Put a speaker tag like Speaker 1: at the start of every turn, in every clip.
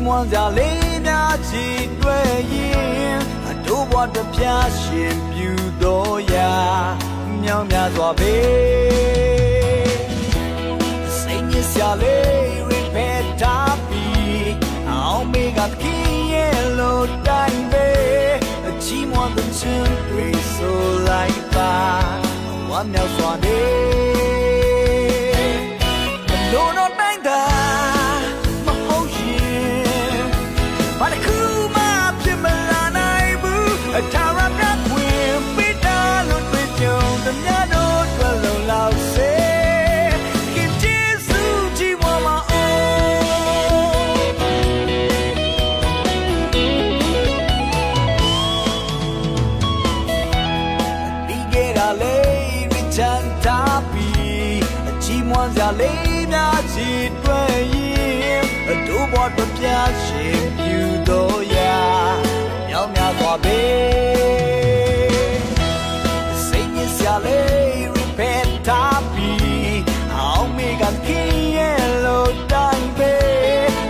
Speaker 1: မွန်စရာလေးများချီတွေ့ရင်တို့ဘဝတစ်ပြားရှင်ပြူတော်ရာမြောင်များစွာပဲစိတ်ညစ်စရာလေးရိဖက်တာပြီးအောင်မေကခင်းရဲ့လို့တိုင်းပဲချီးမွမ်းတဲ့ချင်းတွေဆိုလိုက်ပါဝမ်းမြောက်စွာနေလို့တော့တိုင်းတာမဟုတ်ရင်ဘာတစ်ခုမှဖြစ်မလာနိုင်ဘူးထာဝရမြတ်ဝင်ပေးတာလို့တွေ့ကြုံသမျှတို့တွေ့လုံလောက်စေခင်ကျေးဇူးကြီးမမအိုဒီကရာလေးရချန်တာပြီးအချီးမွမ်းစရာလေးများချီတွေ့ရင်တို့ဘောတပြားရှင်ပြူတော်ရာမြောင်များစွာပဲစိတ်ညစ်စရာလေးရဖက်တာပြီးအောင်မေကခင်းရဲ့လို့တိုင်းပဲ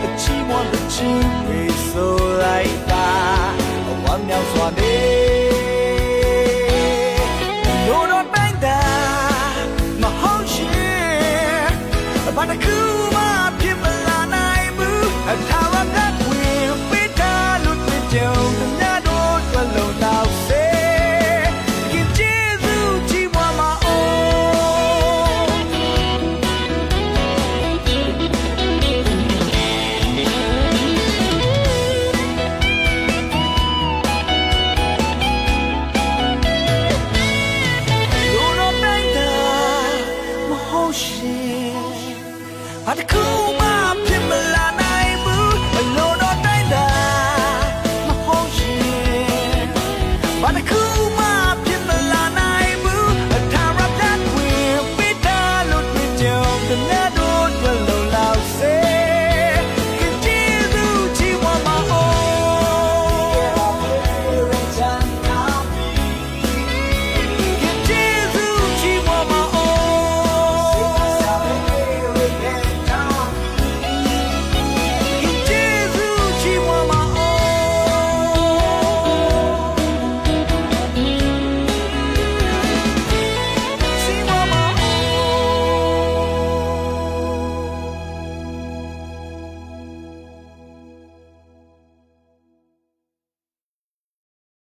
Speaker 1: အချီးမွမ်းတဲ့ချင်းတွေဆိုလိုက်ပါဝမ်းမြောက်စွာနေလို့တော့တိုင်းတာမဟုတ်ရှင်ဘာတစ်ခုမှဖြစ်မလာနိုင်ဘူးထာဝရဝင်ပေးတာလို့တွေ့ကြုံသမျှတို့တွေ့လုံလောက်စေခင်ကျေးဇူးကြီးမမအိုလို့တော့တိုင်းတာမဟုတ်ရှင်ဘာတစ်ခုမှဖြစ်မလာနိုင်ဘူးလို့တော့တိုင်းတာမဟုတ်ရှင်ဘာတစ်ခု